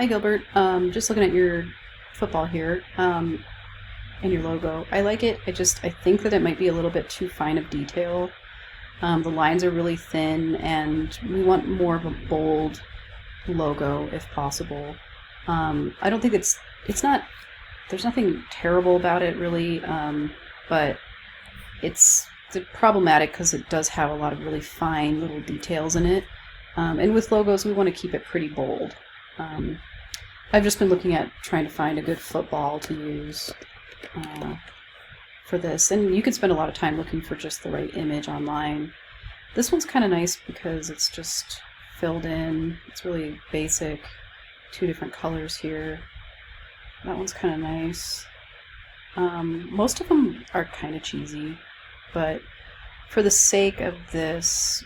Hi Gilbert. Just looking at your football here, and your logo. I like it. I think that it might be a little bit too fine of detail. The lines are really thin, and we want more of a bold logo if possible. I don't think it's not. There's nothing terrible about it really, but it's problematic because it does have a lot of really fine little details in it. And with logos, we want to keep it pretty bold. Um, I've just been looking at trying to find a good football to use for this, and you can spend a lot of time looking for just the right image online. This one's kind of nice because it's just filled in. It's really basic. Two different colors here. That one's kind of nice. Most of them are kind of cheesy, but for the sake of this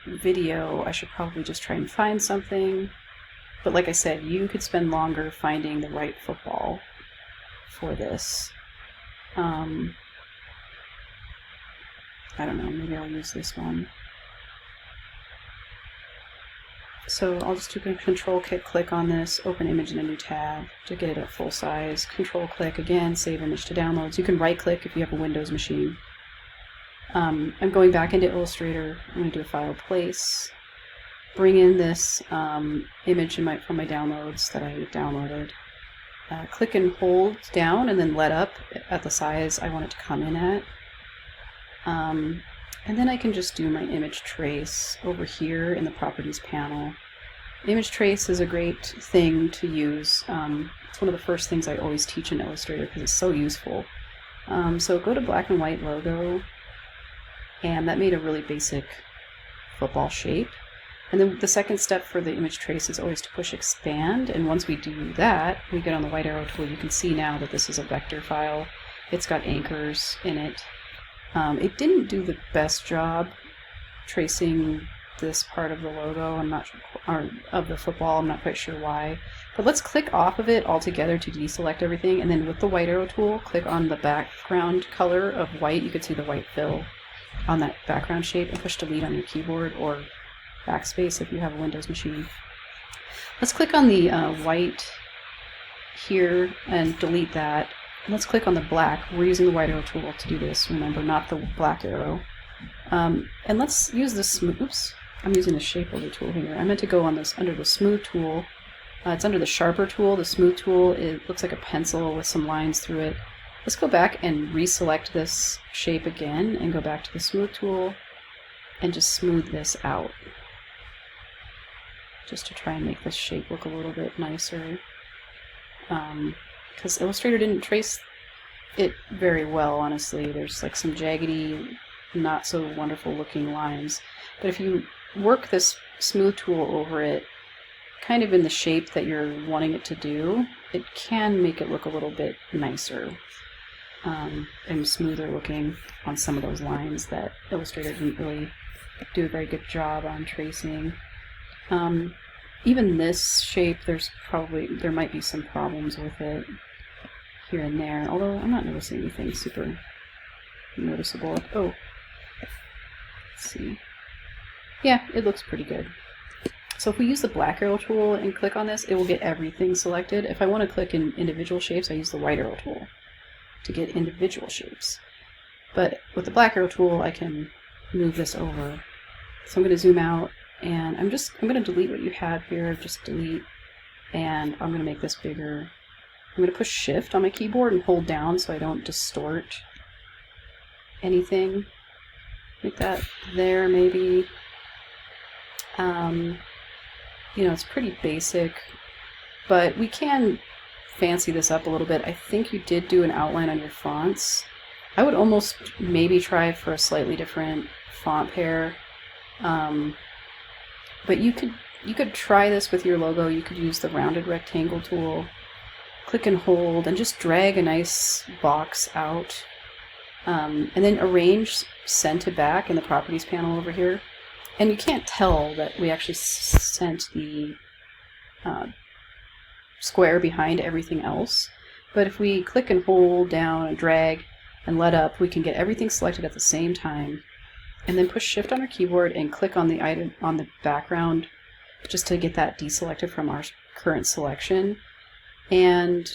video, I should probably just try and find something. But like I said, you could spend longer finding the right football for this. I don't know, maybe I'll use this one. So I'll just do a control click on this, open image in a new tab to get it at full size. Control click again, save image to downloads. You can right click if you have a Windows machine. I'm going back into Illustrator. I'm going to do a file place. Bring in this image from my downloads that I downloaded. Click and hold down and then let up at the size I want it to come in at. And then I can just do my image trace over here in the properties panel. Image trace is a great thing to use. It's one of the first things I always teach in Illustrator because it's so useful. So go to black and white logo, and that made a really basic football shape. And then the second step for the image trace is always to push expand, and once we do that, we get on the white arrow tool. You can see now that this is a vector file. It's got anchors in it. It didn't do the best job tracing this part of the logo. I'm not sure, or of the football. I'm not quite sure why. But let's click off of it altogether to deselect everything, and then with the white arrow tool, click on the background color of white. You can see the white fill on that background shape, and push delete on your keyboard or backspace if you have a Windows machine. Let's click on the white here and delete that. Let's click on the black. We're using the white arrow tool to do this, remember, not the black arrow. And let's use the smooth, oops, I'm using the shape over tool here. I meant to go on this under the smooth tool. It's under the sharper tool. The smooth tool, it looks like a pencil with some lines through it. Let's go back and reselect this shape again and go back to the smooth tool and just smooth this out, just to try and make this shape look a little bit nicer. Because Illustrator didn't trace it very well, honestly. There's like some jaggedy, not so wonderful looking lines. But if you work this smooth tool over it, kind of in the shape that you're wanting it to do, it can make it look a little bit nicer and smoother looking on some of those lines that Illustrator didn't really do a very good job on tracing. Even this shape, there might be some problems with it here and there, although I'm not noticing anything super noticeable. Oh, let's see. Yeah, it looks pretty good. So if we use the black arrow tool and click on this, it will get everything selected. If I want to click in individual shapes, I use the white arrow tool to get individual shapes. But with the black arrow tool, I can move this over. So I'm going to zoom out, and I'm going to delete what you have here, just delete, and I'm going to make this bigger. I'm going to push shift on my keyboard and hold down so I don't distort anything. Make that there maybe. You know, it's pretty basic, but we can fancy this up a little bit. I think you did do an outline on your fonts. I would almost maybe try for a slightly different font pair. But you could try this with your logo. You could use the rounded rectangle tool, click and hold, and just drag a nice box out. And then arrange send to back in the properties panel over here. And you can't tell that we actually sent the square behind everything else. But if we click and hold down and drag and let up, we can get everything selected at the same time. And then push shift on our keyboard and click on the item on the background just to get that deselected from our current selection. And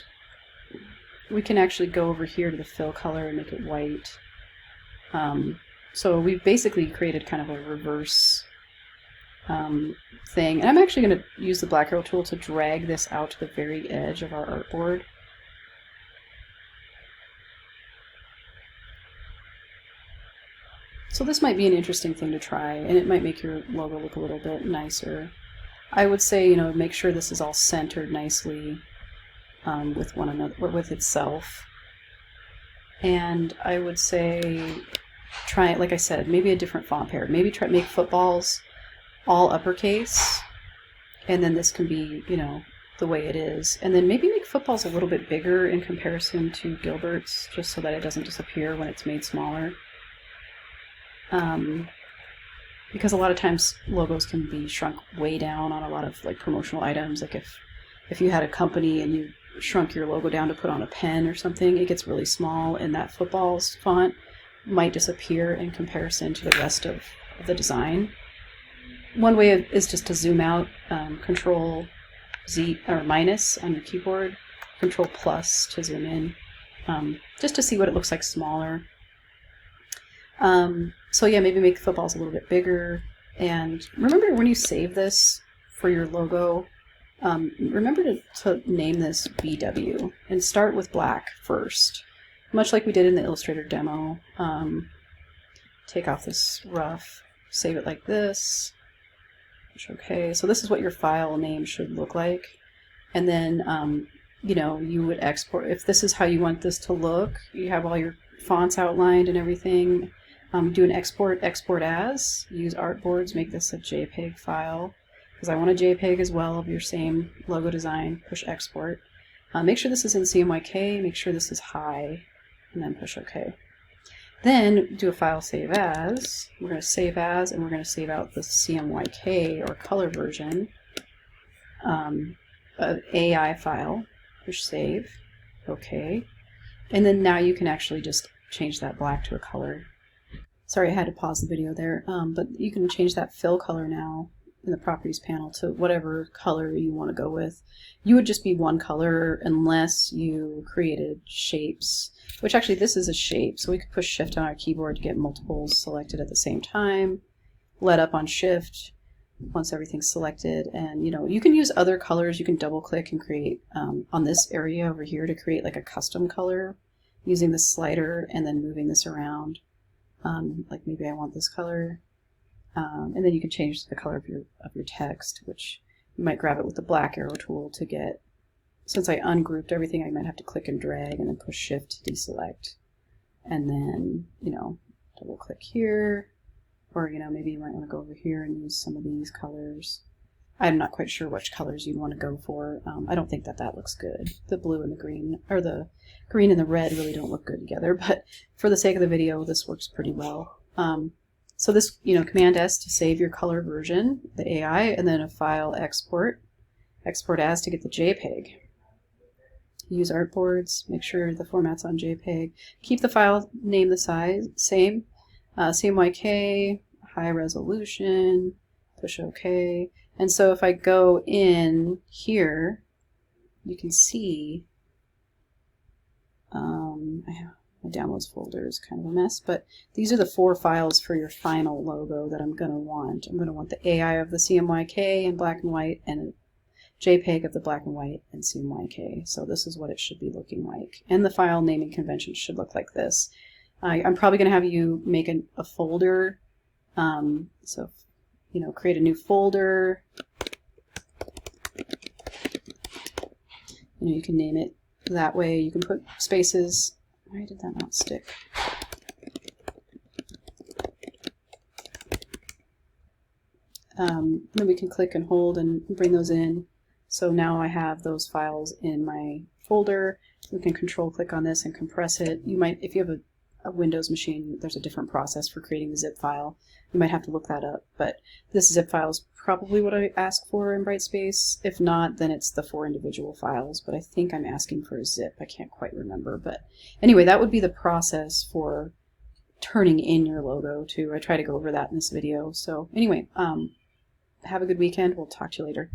we can actually go over here to the fill color and make it white. So we've basically created kind of a reverse thing. And I'm actually going to use the black arrow tool to drag this out to the very edge of our artboard. So this might be an interesting thing to try, and it might make your logo look a little bit nicer. I would say, you know, make sure this is all centered nicely with one another, or with itself. And I would say try it, like I said, maybe a different font pair. Maybe try make footballs all uppercase, and then this can be, you know, the way it is. And then maybe make footballs a little bit bigger in comparison to Gilbert's, just so that it doesn't disappear when it's made smaller. Because a lot of times logos can be shrunk way down on a lot of like promotional items. Like if you had a company and you shrunk your logo down to put on a pen or something, it gets really small, and that football's font might disappear in comparison to the rest of the design. One way is just to zoom out, Control Z or minus on your keyboard, Control plus to zoom in, just to see what it looks like smaller. So yeah, maybe make the footballs a little bit bigger. And remember, when you save this for your logo, remember to name this BW and start with black first, much like we did in the Illustrator demo. Take off this rough, save it like this, push OK. So this is what your file name should look like. And then, you know, you would export, if this is how you want this to look, you have all your fonts outlined and everything. Do an export as, use artboards, make this a JPEG file, because I want a JPEG as well of your same logo design, push export. Make sure this is in CMYK, make sure this is high, and then push OK. Then do a file save as, we're going to save as, and we're going to save out the CMYK or color version of AI file, push save, OK. And then now you can actually just change that black to a color. Sorry, I had to pause the video there, but you can change that fill color now in the properties panel to whatever color you want to go with. You would just be one color unless you created shapes, which actually this is a shape, so we could push shift on our keyboard to get multiples selected at the same time, let up on shift once everything's selected, and you know, you can use other colors. You can double click and create on this area over here to create like a custom color using the slider and then moving this around. Like maybe I want this color, and then you can change the color of your text, which you might grab it with the black arrow tool to get. Since I ungrouped everything, I might have to click and drag and then push shift to deselect, and then, you know, double click here, or you know, maybe you might want to go over here and use some of these colors. I'm not quite sure which colors you'd want to go for. I don't think that looks good. The blue and the green, or the green and the red, really don't look good together, but for the sake of the video, this works pretty well. So this, you know, Command S to save your color version, the AI, and then a file export as to get the JPEG. Use artboards, make sure the format's on JPEG. Keep the file name the size same, CMYK, high resolution, push OK. And so if I go in here, you can see my downloads folder is kind of a mess, but these are the 4 files for your final logo that I'm going to want. I'm going to want the AI of the CMYK in black and white, and a JPEG of the black and white and CMYK. So this is what it should be looking like. And the file naming convention should look like this. I'm probably going to have you make a folder. So, you know, create a new folder. You know, you can name it that way. You can put spaces. Why did that not stick? Then we can click and hold and bring those in. So now I have those files in my folder. We can control click on this and compress it. You might, if you have a Windows machine, there's a different process for creating the zip file. You might have to look that up, but this zip file is probably what I ask for in Brightspace. If not, then it's the 4 individual files, but I think I'm asking for a zip. I can't quite remember, but anyway, that would be the process for turning in your logo too. I try to go over that in this video. So anyway, have a good weekend. We'll talk to you later.